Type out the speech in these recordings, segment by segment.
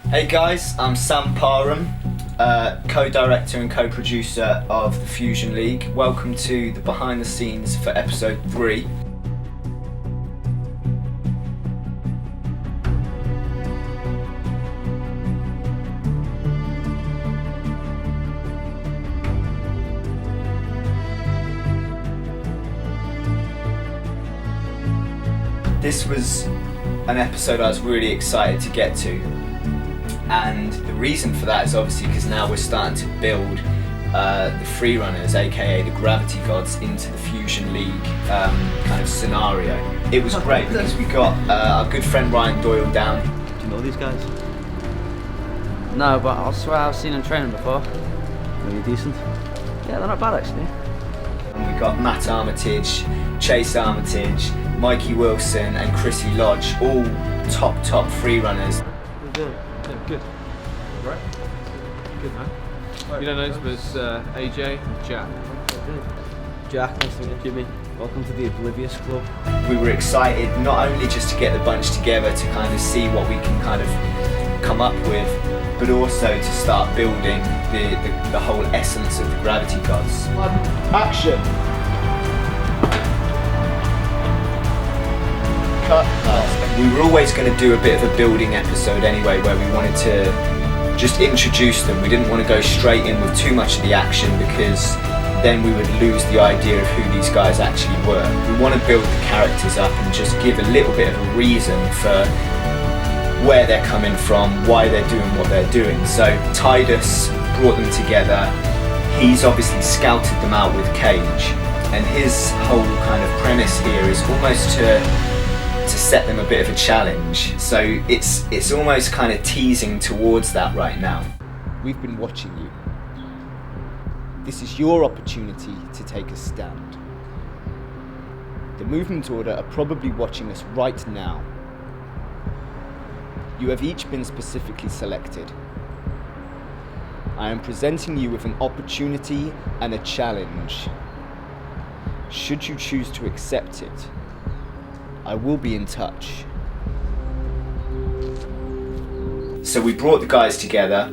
Hey guys, I'm Sam Parham, co-director and co-producer of the Fusion League. Welcome to the behind the scenes for episode 3. This was an episode I was really excited to get to. And the reason for that is obviously because now we're starting to build the free runners, aka the gravity gods, into the Fusion League kind of scenario. It was great because we got our good friend Ryan Doyle down. Do you know these guys? No, but I swear I've seen them training before. Really decent? Yeah, they're not bad actually. And we got Matt Armitage, Chase Armitage, Mikey Wilson and Chrissy Lodge, all top free runners. Good. Right? Good, man. You don't know, but it's AJ and Jack. Jack, nice to meet you. Jimmy, welcome to the Oblivious Club. We were excited not only just to get the bunch together to kind of see what we can kind of come up with, but also to start building the whole essence of the gravity gods. Action! We were always going to do a bit of a building episode anyway, where we wanted to just introduce them. We didn't want to go straight in with too much of the action because then we would lose the idea of who these guys actually were. We want to build the characters up and just give a little bit of a reason for where they're coming from, why they're doing what they're doing. So Titus brought them together. He's obviously scouted them out with Cage, and his whole kind of premise here is almost to set them a bit of a challenge. So it's almost kind of teasing towards that right now. We've been watching you. This is your opportunity to take a stand. The movement order are probably watching us right now. You have each been specifically selected. I am presenting you with an opportunity and a challenge. Should you choose to accept it, I will be in touch. So we brought the guys together.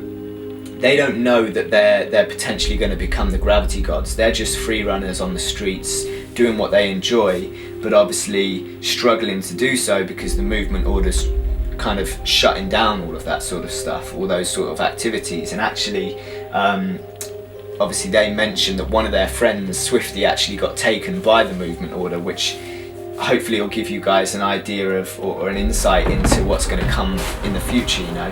They don't know that they're potentially going to become the gravity gods. They're just free runners on the streets doing what they enjoy, but obviously struggling to do so because the movement order's kind of shutting down all of that sort of stuff, all those sort of activities. And actually, obviously they mentioned that one of their friends, Swifty, actually got taken by the movement order, which hopefully will give you guys an idea of or an insight into what's going to come in the future, you know.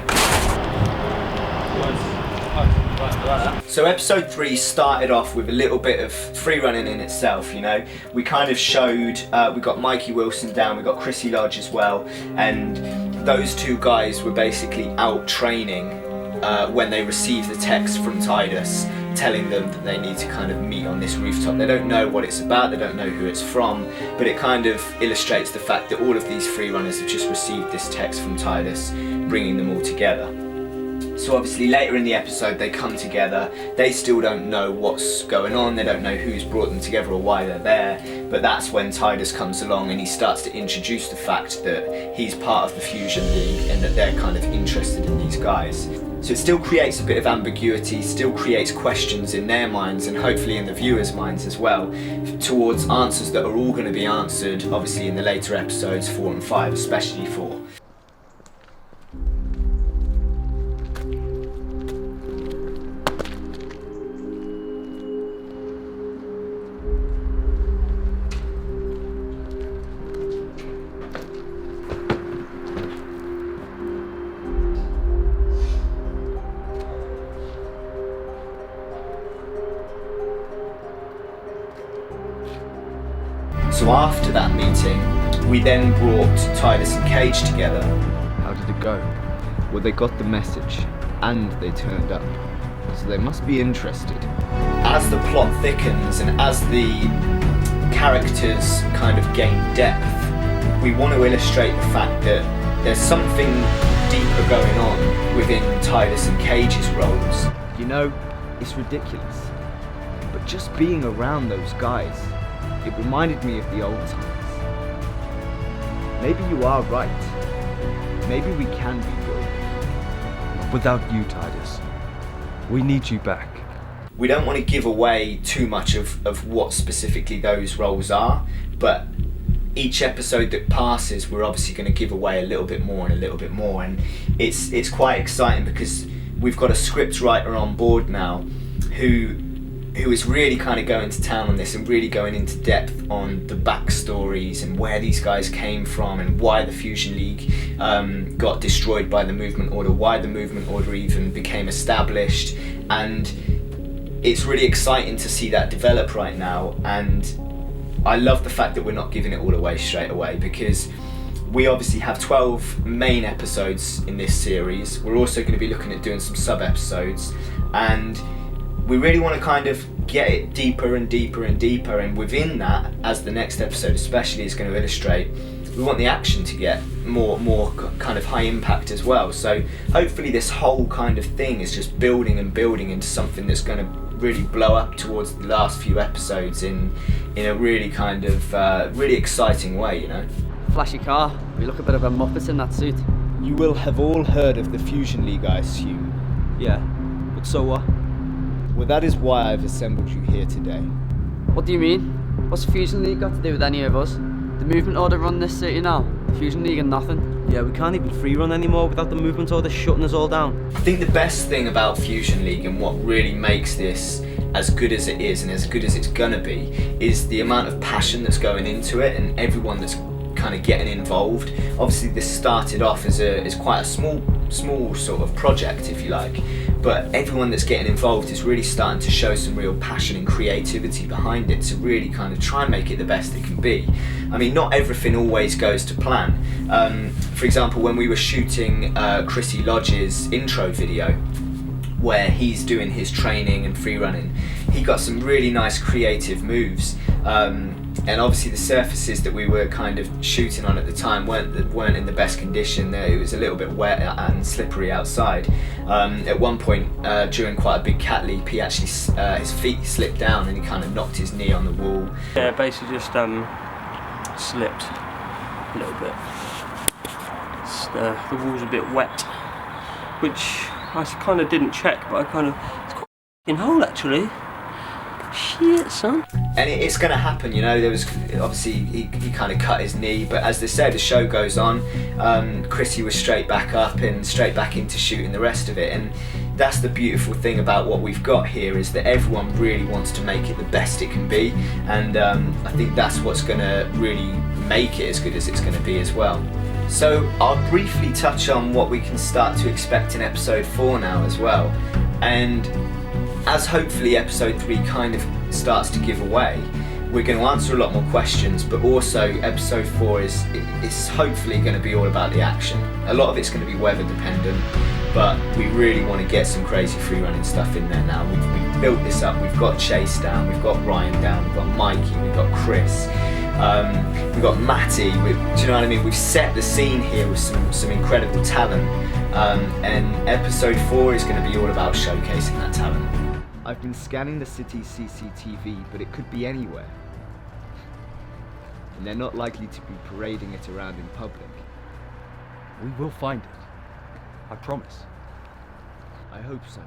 So episode 3 started off with a little bit of free running in itself, you know. We kind of showed, we got Mikey Wilson down, we got Chrissy Lodge as well, and those two guys were basically out training when they received the text from Titus telling them that they need to kind of meet on this rooftop. They don't know what it's about, they don't know who it's from, but it kind of illustrates the fact that all of these free runners have just received this text from Titus, bringing them all together. So obviously later in the episode they come together, they still don't know what's going on, they don't know who's brought them together or why they're there, but that's when Titus comes along and he starts to introduce the fact that he's part of the Fusion League and that they're kind of interested in these guys. So it still creates a bit of ambiguity, still creates questions in their minds and hopefully in the viewers' minds as well, towards answers that are all going to be answered obviously in the later episodes 4 and 5, especially 4. So after that meeting, we then brought Titus and Cage together. How did it go? Well, they got the message, and they turned up. So they must be interested. As the plot thickens and as the characters kind of gain depth, we want to illustrate the fact that there's something deeper going on within Titus and Cage's roles. You know, it's ridiculous. But just being around those guys, it reminded me of the old times. Maybe you are right. Maybe we can be good. without you, Titus. We need you back. We don't want to give away too much of what specifically those roles are, but each episode that passes, we're obviously going to give away a little bit more and a little bit more, and it's quite exciting because we've got a script writer on board now who is really kind of going to town on this and really going into depth on the backstories and where these guys came from and why the Fusion League got destroyed by the Movement Order, why the Movement Order even became established, and it's really exciting to see that develop right now. And I love the fact that we're not giving it all away straight away, because we obviously have 12 main episodes in this series. We're also going to be looking at doing some sub-episodes, and we really want to kind of get it deeper and deeper and deeper, and within that, as the next episode especially is going to illustrate, we want the action to get more kind of high impact as well. So hopefully this whole kind of thing is just building and building into something that's going to really blow up towards the last few episodes in a really kind of really exciting way, you know. Flashy car. We look a bit of a muppet in that suit. You will have all heard of the Fusion League, I assume. Yeah, but so what? Well, that is why I've assembled you here today. What do you mean? What's the Fusion League got to do with any of us? The Movement Order run this city now. The Fusion League and nothing. Yeah, we can't even free run anymore without the Movement Order shutting us all down. I think the best thing about Fusion League and what really makes this as good as it is and as good as it's gonna be is the amount of passion that's going into it and everyone that's kind of getting involved. Obviously this started off as quite a small sort of project, if you like, but everyone that's getting involved is really starting to show some real passion and creativity behind it to really kind of try and make it the best it can be. I mean, not everything always goes to plan. For example, when we were shooting Chrissy Lodge's intro video, where he's doing his training and free running, he got some really nice creative moves. And obviously the surfaces that we were kind of shooting on at the time weren't in the best condition. It was a little bit wet and slippery outside. At one point during quite a big cat leap, he actually his feet slipped down and he kind of knocked his knee on the wall. Yeah, basically just slipped a little bit. The wall's a bit wet, which I kind of didn't check, but it's quite a f***ing hole actually. Shit, son. And it's going to happen, you know. There was obviously he kind of cut his knee, but as they say, the show goes on. Chrissy was straight back up and straight back into shooting the rest of it, and that's the beautiful thing about what we've got here, is that everyone really wants to make it the best it can be, and I think that's what's going to really make it as good as it's going to be as well. So I'll briefly touch on what we can start to expect in episode 4 now as well, and as hopefully episode 3 kind of starts to give away, we're going to answer a lot more questions, but also episode 4 is hopefully going to be all about the action. A lot of it's going to be weather dependent, but we really want to get some crazy free running stuff in there now. We've built this up, we've got Chase down, we've got Ryan down, we've got Mikey, we've got Chris, we've got Matty, do you know what I mean? We've set the scene here with some incredible talent, and episode 4 is going to be all about showcasing that talent. I've been scanning the city's CCTV, but it could be anywhere. And they're not likely to be parading it around in public. We will find it. I promise. I hope so.